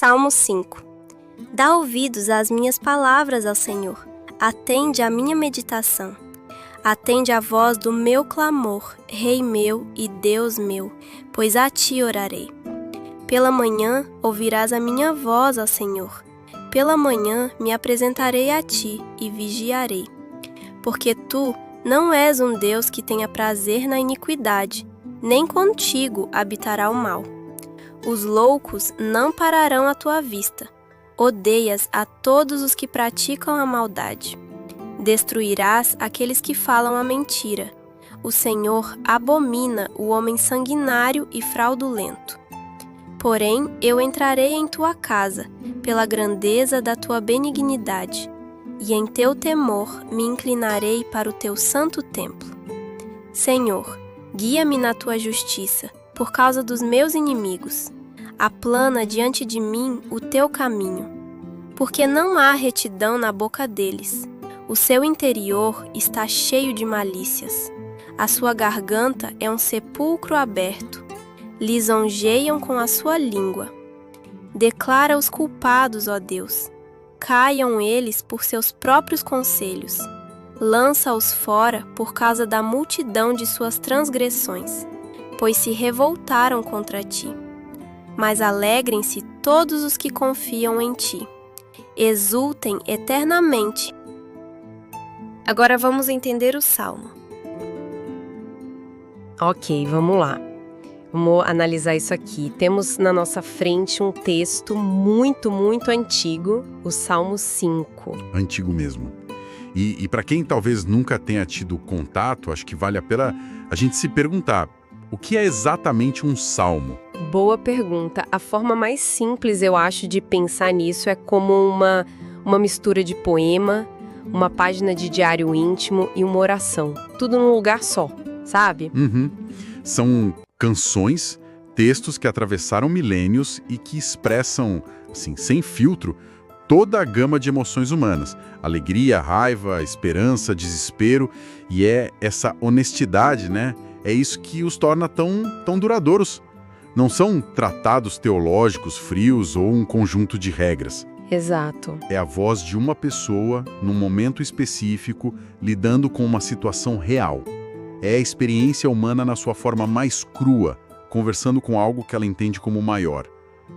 Salmo 5. Dá ouvidos às minhas palavras, ó Senhor. Atende à minha meditação. Atende à voz do meu clamor, Rei meu e Deus meu, pois a ti orarei. Pela manhã ouvirás a minha voz, ó Senhor. Pela manhã me apresentarei a ti e vigiarei. Porque tu não és um Deus que tenha prazer na iniquidade, nem contigo habitará o mal. Os loucos não pararão à tua vista. Odeias a todos os que praticam a maldade. Destruirás aqueles que falam a mentira. O Senhor abomina o homem sanguinário e fraudulento. Porém, eu entrarei em tua casa, pela grandeza da tua benignidade, e em teu temor me inclinarei para o teu santo templo. Senhor, guia-me na tua justiça, por causa dos meus inimigos. Aplana diante de mim o teu caminho, porque não há retidão na boca deles. O seu interior está cheio de malícias. A sua garganta é um sepulcro aberto. Lisonjeiam com a sua língua. Declara os culpados, ó Deus. Caiam eles por seus próprios conselhos. Lança-os fora por causa da multidão de suas transgressões, pois se revoltaram contra ti. Mas alegrem-se todos os que confiam em ti. Exultem eternamente. Agora vamos entender o Salmo. Ok, vamos lá. Vamos analisar isso aqui. Temos na nossa frente um texto muito antigo, o Salmo 5. Antigo mesmo. E para quem talvez nunca tenha tido contato, acho que vale a pena a gente se perguntar, o que é exatamente um salmo? Boa pergunta. A forma mais simples, eu acho, de pensar nisso é como uma mistura de poema, uma página de diário íntimo e uma oração. Tudo num lugar só, sabe? São canções, textos que atravessaram milênios e que expressam, assim, sem filtro, toda a gama de emoções humanas. Alegria, raiva, esperança, desespero. E é essa honestidade, né? É isso que os torna tão duradouros. Não são tratados teológicos frios ou um conjunto de regras. Exato. É a voz de uma pessoa, num momento específico, lidando com uma situação real. É a experiência humana na sua forma mais crua, conversando com algo que ela entende como maior.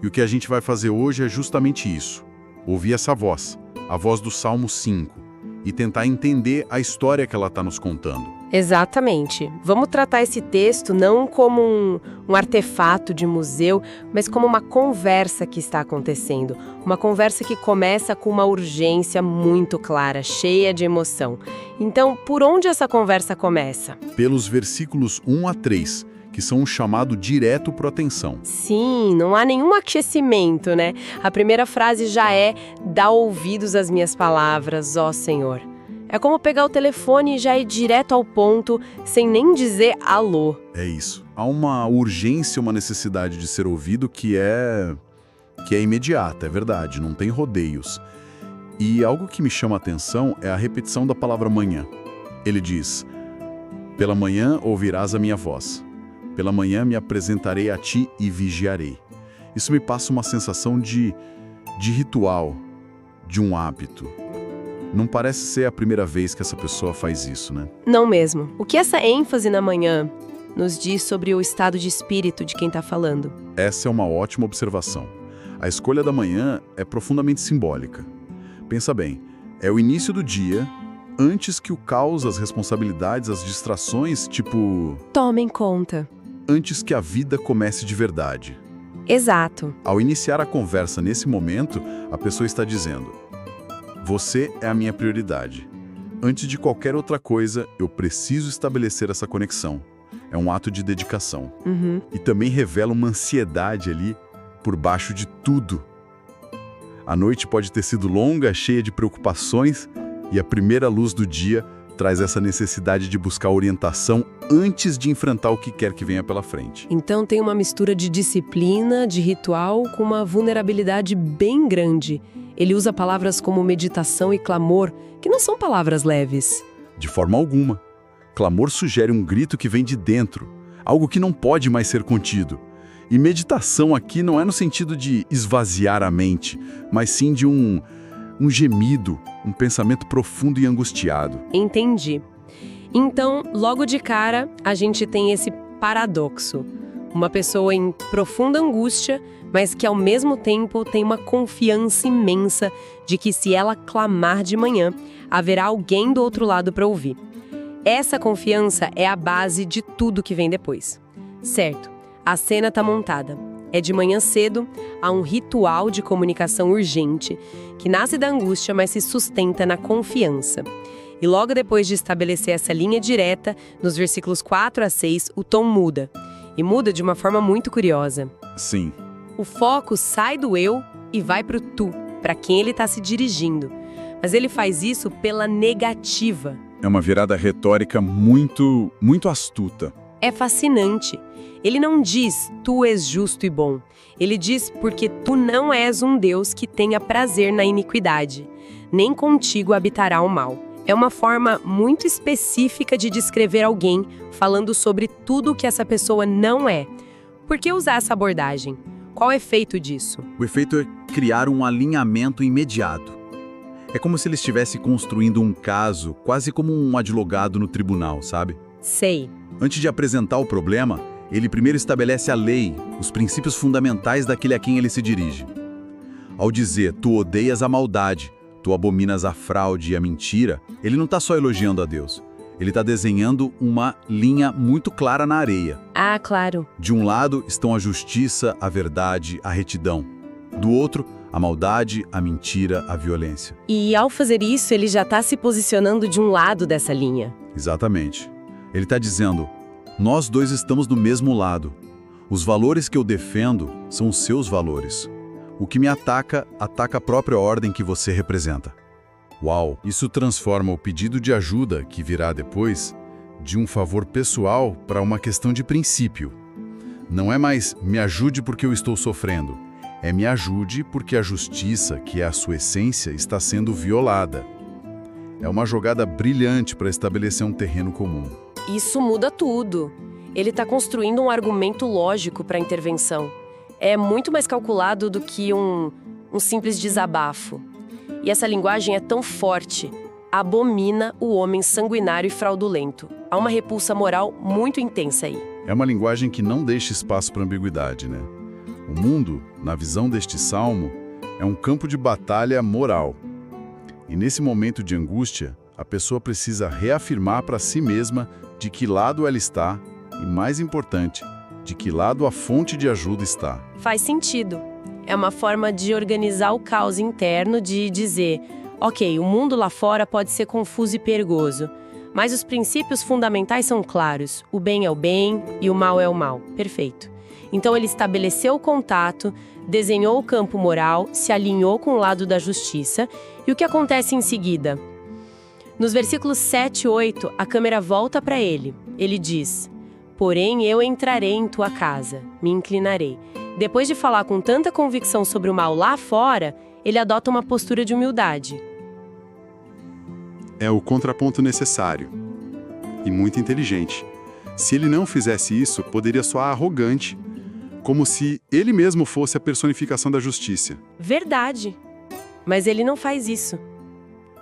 E o que a gente vai fazer hoje é justamente isso. Ouvir essa voz, a voz do Salmo 5, e tentar entender a história que ela está nos contando. Exatamente. Vamos tratar esse texto não como um artefato de museu, mas como uma conversa que está acontecendo. Uma conversa que começa com uma urgência muito clara, cheia de emoção. Então, por onde essa conversa começa? Pelos versículos 1 a 3, que são um chamado direto para a atenção. Sim, não há nenhum aquecimento, né? A primeira frase já é: dá ouvidos às minhas palavras, ó Senhor. É como pegar o telefone e já ir direto ao ponto, sem nem dizer alô. É isso. Há uma urgência, uma necessidade de ser ouvido que é imediata, é verdade, não tem rodeios. E algo que me chama a atenção é a repetição da palavra manhã. Ele diz: pela manhã ouvirás a minha voz. Pela manhã me apresentarei a ti e vigiarei. Isso me passa uma sensação de ritual, de um hábito. Não parece ser a primeira vez que essa pessoa faz isso, né? Não mesmo. O que essa ênfase na manhã nos diz sobre o estado de espírito de quem está falando? Essa é uma ótima observação. A escolha da manhã é profundamente simbólica. Pensa bem, é o início do dia, antes que o caos, as responsabilidades, as distrações, tomem conta. Antes que a vida comece de verdade. Exato. Ao iniciar a conversa nesse momento, a pessoa está dizendo: você é a minha prioridade. Antes de qualquer outra coisa, eu preciso estabelecer essa conexão. É um ato de dedicação. E também revela uma ansiedade ali por baixo de tudo. A noite pode ter sido longa, cheia de preocupações, e a primeira luz do dia traz essa necessidade de buscar orientação antes de enfrentar o que quer que venha pela frente. Então tem uma mistura de disciplina, de ritual, com uma vulnerabilidade bem grande. Ele usa palavras como meditação e clamor, que não são palavras leves. De forma alguma. Clamor sugere um grito que vem de dentro, algo que não pode mais ser contido. E meditação aqui não é no sentido de esvaziar a mente, mas sim de um gemido, um pensamento profundo e angustiado. Entendi. Então, logo de cara, a gente tem esse paradoxo. Uma pessoa em profunda angústia, mas que ao mesmo tempo tem uma confiança imensa de que se ela clamar de manhã, haverá alguém do outro lado para ouvir. Essa confiança é a base de tudo que vem depois. Certo, a cena está montada. É de manhã cedo, há um ritual de comunicação urgente, que nasce da angústia, mas se sustenta na confiança. E logo depois de estabelecer essa linha direta, nos versículos 4 a 6, o tom muda. E muda de uma forma muito curiosa. Sim. O foco sai do eu e vai para o tu, para quem ele está se dirigindo. Mas ele faz isso pela negativa. É uma virada retórica muito astuta. É fascinante. Ele não diz, tu és justo e bom. Ele diz, porque tu não és um Deus que tenha prazer na iniquidade. Nem contigo habitará o mal. É uma forma muito específica de descrever alguém, falando sobre tudo o que essa pessoa não é. Por que usar essa abordagem? Qual o efeito disso? O efeito é criar um alinhamento imediato. É como se ele estivesse construindo um caso, quase como um advogado no tribunal, sabe? Sei. Antes de apresentar o problema, ele primeiro estabelece a lei, os princípios fundamentais daquele a quem ele se dirige. Ao dizer, tu odeias a maldade, tu abominas a fraude e a mentira, ele não está só elogiando a Deus. Ele está desenhando uma linha muito clara na areia. Ah, claro. De um lado estão a justiça, a verdade, a retidão. Do outro, a maldade, a mentira, a violência. E ao fazer isso, ele já está se posicionando de um lado dessa linha. Exatamente. Ele está dizendo, nós dois estamos do mesmo lado. Os valores que eu defendo são os seus valores. O que me ataca, ataca a própria ordem que você representa. Uau! Isso transforma o pedido de ajuda, que virá depois, de um favor pessoal para uma questão de princípio. Não é mais me ajude porque eu estou sofrendo. É me ajude porque a justiça, que é a sua essência, está sendo violada. É uma jogada brilhante para estabelecer um terreno comum. Isso muda tudo. Ele está construindo um argumento lógico para a intervenção. É muito mais calculado do que um simples desabafo. E essa linguagem é tão forte. Abomina o homem sanguinário e fraudulento. Há uma repulsa moral muito intensa aí. É uma linguagem que não deixa espaço para ambiguidade, né? O mundo, na visão deste salmo, é um campo de batalha moral. E nesse momento de angústia, a pessoa precisa reafirmar para si mesma de que lado ela está e, mais importante, de que lado a fonte de ajuda está. Faz sentido. É uma forma de organizar o caos interno, de dizer, ok, o mundo lá fora pode ser confuso e perigoso, mas os princípios fundamentais são claros. O bem é o bem e o mal é o mal. Perfeito. Então ele estabeleceu o contato, desenhou o campo moral, se alinhou com o lado da justiça. E o que acontece em seguida? Nos versículos 7 e 8, a câmera volta para ele. Ele diz, porém eu entrarei em tua casa, me inclinarei. Depois de falar com tanta convicção sobre o mal lá fora, ele adota uma postura de humildade. É o contraponto necessário e muito inteligente. Se ele não fizesse isso, poderia soar arrogante, como se ele mesmo fosse a personificação da justiça. Verdade. Mas ele não faz isso.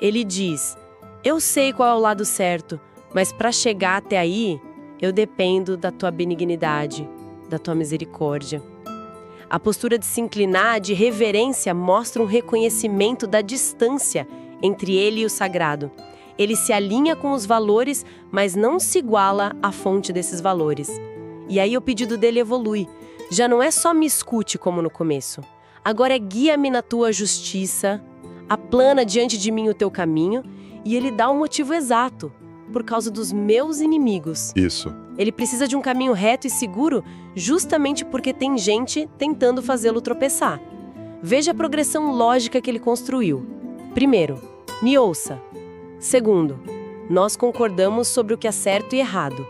Ele diz, eu sei qual é o lado certo, mas para chegar até aí, eu dependo da tua benignidade, da tua misericórdia. A postura de se inclinar, de reverência, mostra um reconhecimento da distância entre ele e o sagrado. Ele se alinha com os valores, mas não se iguala à fonte desses valores. E aí o pedido dele evolui. Já não é só me escute como no começo. Agora é guia-me na tua justiça, aplana diante de mim o teu caminho, e ele dá o motivo exato, por causa dos meus inimigos. Isso. Ele precisa de um caminho reto e seguro, justamente porque tem gente tentando fazê-lo tropeçar. Veja a progressão lógica que ele construiu. Primeiro, me ouça. Segundo, nós concordamos sobre o que é certo e errado.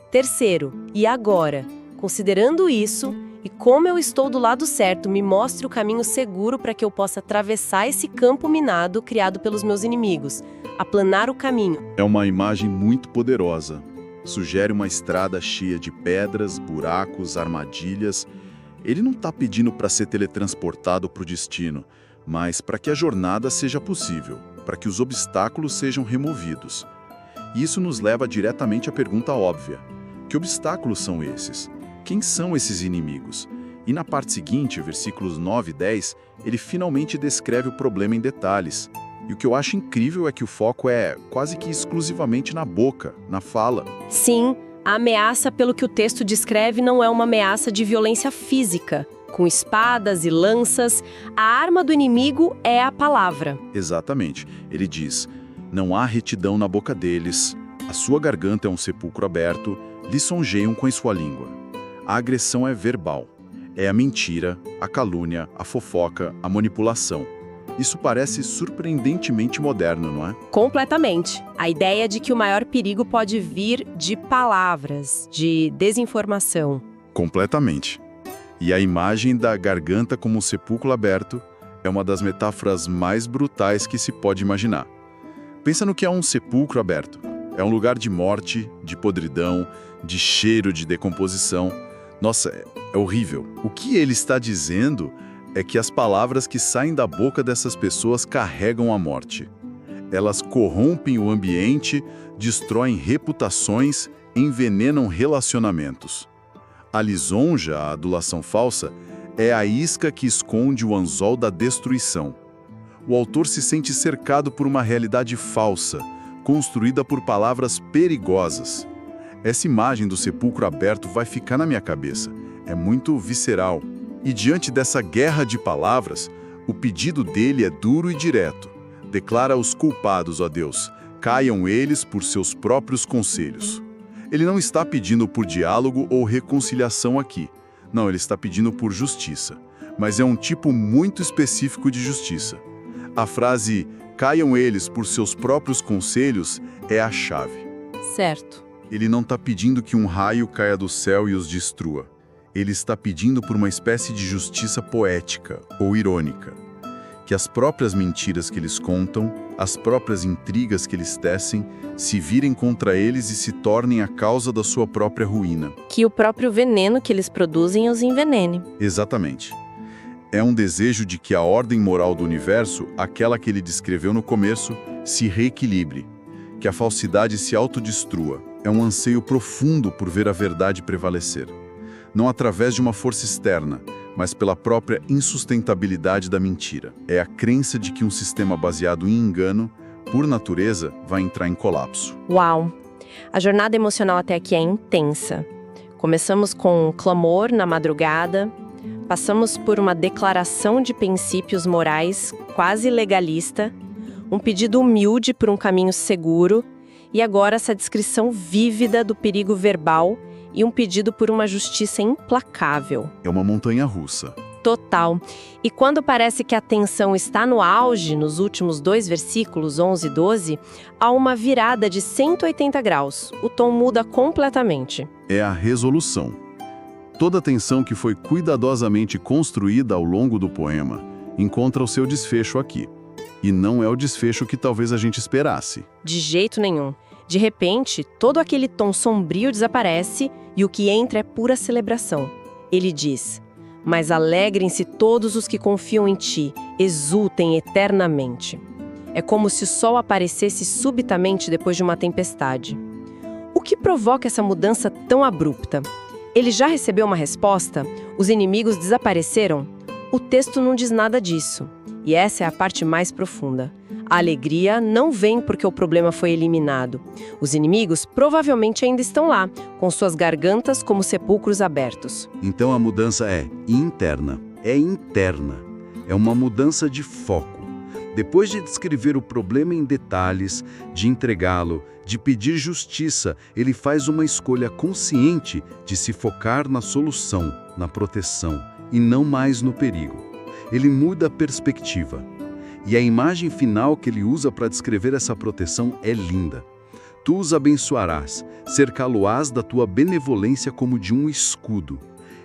Terceiro, e agora? Considerando isso, e como eu estou do lado certo, me mostre o caminho seguro para que eu possa atravessar esse campo minado criado pelos meus inimigos, aplanar o caminho. É uma imagem muito poderosa. Sugere uma estrada cheia de pedras, buracos, armadilhas, Ele não está pedindo para ser teletransportado para o destino, mas para que a jornada seja possível, para que os obstáculos sejam removidos. E isso nos leva diretamente à pergunta óbvia: que obstáculos são esses? Quem são esses inimigos? E na parte seguinte, versículos 9 e 10, ele finalmente descreve o problema em detalhes. E o que eu acho incrível é que o foco é quase que exclusivamente na boca, na fala. Sim, a ameaça, pelo que o texto descreve, não é uma ameaça de violência física, com espadas e lanças. A arma do inimigo é a palavra. Exatamente. Ele diz: não há retidão na boca deles, a sua garganta é um sepulcro aberto, lisonjeiam com a sua língua. A agressão é verbal. É a mentira, a calúnia, a fofoca, a manipulação. Isso parece surpreendentemente moderno, não é? Completamente. A ideia de que o maior perigo pode vir de palavras, de desinformação. Completamente. E a imagem da garganta como um sepulcro aberto é uma das metáforas mais brutais que se pode imaginar. Pensa no que é um sepulcro aberto. É um lugar de morte, de podridão, de cheiro de decomposição. Nossa, é horrível. O que ele está dizendo é que as palavras que saem da boca dessas pessoas carregam a morte. Elas corrompem o ambiente, destroem reputações, envenenam relacionamentos. A lisonja, a adulação falsa, é a isca que esconde o anzol da destruição. O autor se sente cercado por uma realidade falsa, construída por palavras perigosas. Essa imagem do sepulcro aberto vai ficar na minha cabeça. É muito visceral. E diante dessa guerra de palavras, o pedido dele é duro e direto. Declara aos culpados, ó Deus, caiam eles por seus próprios conselhos. Ele não está pedindo por diálogo ou reconciliação aqui. Não, ele está pedindo por justiça. Mas é um tipo muito específico de justiça. A frase, caiam eles por seus próprios conselhos, é a chave. Certo. Ele não está pedindo que um raio caia do céu e os destrua. Ele está pedindo por uma espécie de justiça poética ou irônica. Que as próprias mentiras que eles contam, as próprias intrigas que eles tecem, se virem contra eles e se tornem a causa da sua própria ruína. Que o próprio veneno que eles produzem os envenene. Exatamente. É um desejo de que a ordem moral do universo, aquela que ele descreveu no começo, se reequilibre. Que a falsidade se autodestrua. É um anseio profundo por ver a verdade prevalecer. Não através de uma força externa, mas pela própria insustentabilidade da mentira. É a crença de que um sistema baseado em engano, por natureza, vai entrar em colapso. Uau! A jornada emocional até aqui é intensa. Começamos com um clamor na madrugada, passamos por uma declaração de princípios morais quase legalista, um pedido humilde por um caminho seguro, e agora essa descrição vívida do perigo verbal e um pedido por uma justiça implacável. É uma montanha-russa. Total. E quando parece que a tensão está no auge, nos últimos 2 versículos, 11 e 12, há uma virada de 180 graus. O tom muda completamente. É a resolução. Toda a tensão que foi cuidadosamente construída ao longo do poema encontra o seu desfecho aqui. E não é o desfecho que talvez a gente esperasse. De jeito nenhum. De repente, todo aquele tom sombrio desaparece e o que entra é pura celebração. Ele diz: mas alegrem-se todos os que confiam em ti, exultem eternamente. É como se o sol aparecesse subitamente depois de uma tempestade. O que provoca essa mudança tão abrupta? Ele já recebeu uma resposta? Os inimigos desapareceram? O texto não diz nada disso. E essa é a parte mais profunda. A alegria não vem porque o problema foi eliminado. Os inimigos provavelmente ainda estão lá, com suas gargantas como sepulcros abertos. Então a mudança é interna. É interna. É uma mudança de foco. Depois de descrever o problema em detalhes, de entregá-lo, de pedir justiça, ele faz uma escolha consciente de se focar na solução, na proteção, e não mais no perigo. Ele muda a perspectiva. E a imagem final que ele usa para descrever essa proteção é linda. Tu os abençoarás, cercá-lo-ás da tua benevolência como de um escudo.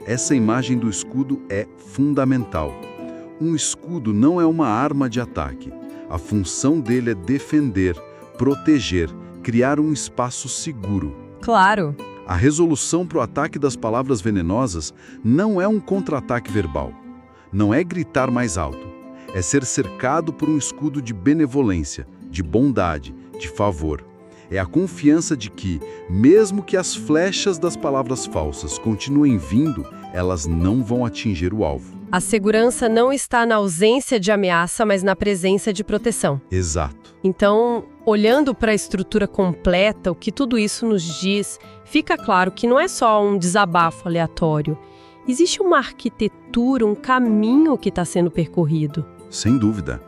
Essa imagem do escudo é fundamental. Um escudo não é uma arma de ataque. A função dele é defender, proteger, criar um espaço seguro. Claro. A resolução para o ataque das palavras venenosas não é um contra-ataque verbal. Não é gritar mais alto. É ser cercado por um escudo de benevolência, de bondade, de favor. É a confiança de que, mesmo que as flechas das palavras falsas continuem vindo, elas não vão atingir o alvo. A segurança não está na ausência de ameaça, mas na presença de proteção. Exato. Então, olhando para a estrutura completa, o que tudo isso nos diz, fica claro que não é só um desabafo aleatório. Existe uma arquitetura, um caminho que está sendo percorrido. Sem dúvida.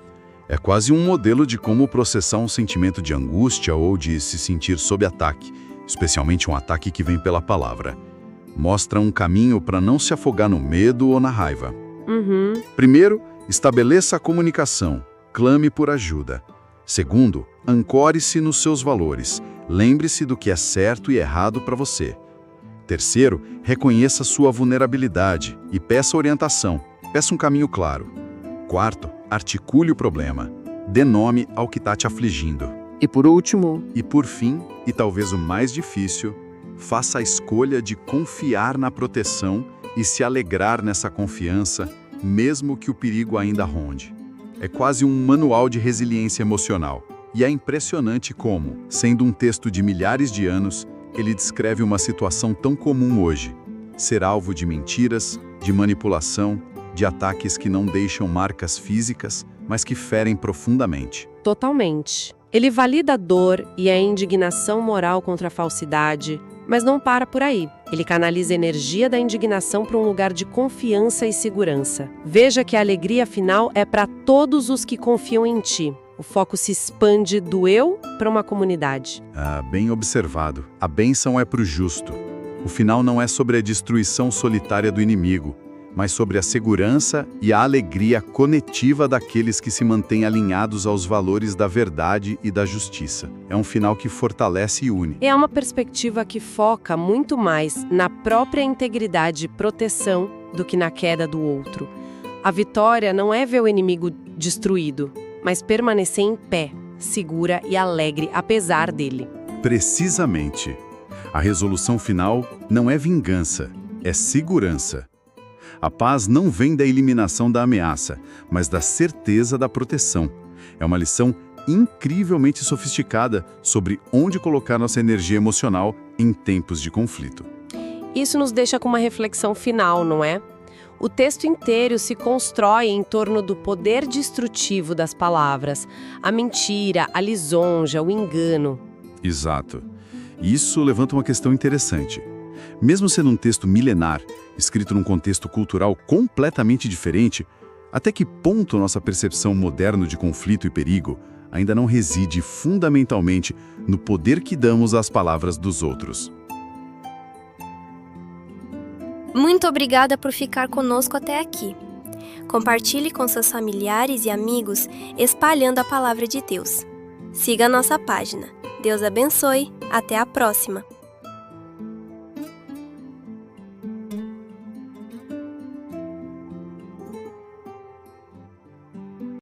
É quase um modelo de como processar um sentimento de angústia ou de se sentir sob ataque, especialmente um ataque que vem pela palavra. Mostra um caminho para não se afogar no medo ou na raiva. Primeiro, estabeleça a comunicação. Clame por ajuda. Segundo, ancore-se nos seus valores. Lembre-se do que é certo e errado para você. Terceiro, reconheça sua vulnerabilidade e peça orientação. Peça um caminho claro. Quarto, articule o problema. Dê nome ao que está te afligindo. E por último... E por fim, e talvez o mais difícil, faça a escolha de confiar na proteção e se alegrar nessa confiança, mesmo que o perigo ainda ronde. É quase um manual de resiliência emocional. E é impressionante como, sendo um texto de milhares de anos, ele descreve uma situação tão comum hoje. Ser alvo de mentiras, de manipulação, de ataques que não deixam marcas físicas, mas que ferem profundamente. Totalmente. Ele valida a dor e a indignação moral contra a falsidade, mas não para por aí. Ele canaliza a energia da indignação para um lugar de confiança e segurança. Veja que a alegria final é para todos os que confiam em ti. O foco se expande do eu para uma comunidade. Bem observado. A bênção é para o justo. O final não é sobre a destruição solitária do inimigo, mas sobre a segurança e a alegria coletiva daqueles que se mantêm alinhados aos valores da verdade e da justiça. É um final que fortalece e une. É uma perspectiva que foca muito mais na própria integridade e proteção do que na queda do outro. A vitória não é ver o inimigo destruído, mas permanecer em pé, segura e alegre apesar dele. Precisamente. A resolução final não é vingança, é segurança. A paz não vem da eliminação da ameaça, mas da certeza da proteção. É uma lição incrivelmente sofisticada sobre onde colocar nossa energia emocional em tempos de conflito. Isso nos deixa com uma reflexão final, não é? O texto inteiro se constrói em torno do poder destrutivo das palavras, a mentira, a lisonja, o engano. Exato. Isso levanta uma questão interessante. Mesmo sendo um texto milenar, escrito num contexto cultural completamente diferente, até que ponto nossa percepção moderna de conflito e perigo ainda não reside fundamentalmente no poder que damos às palavras dos outros? Muito obrigada por ficar conosco até aqui. Compartilhe com seus familiares e amigos, espalhando a palavra de Deus. Siga a nossa página. Deus abençoe. Até a próxima!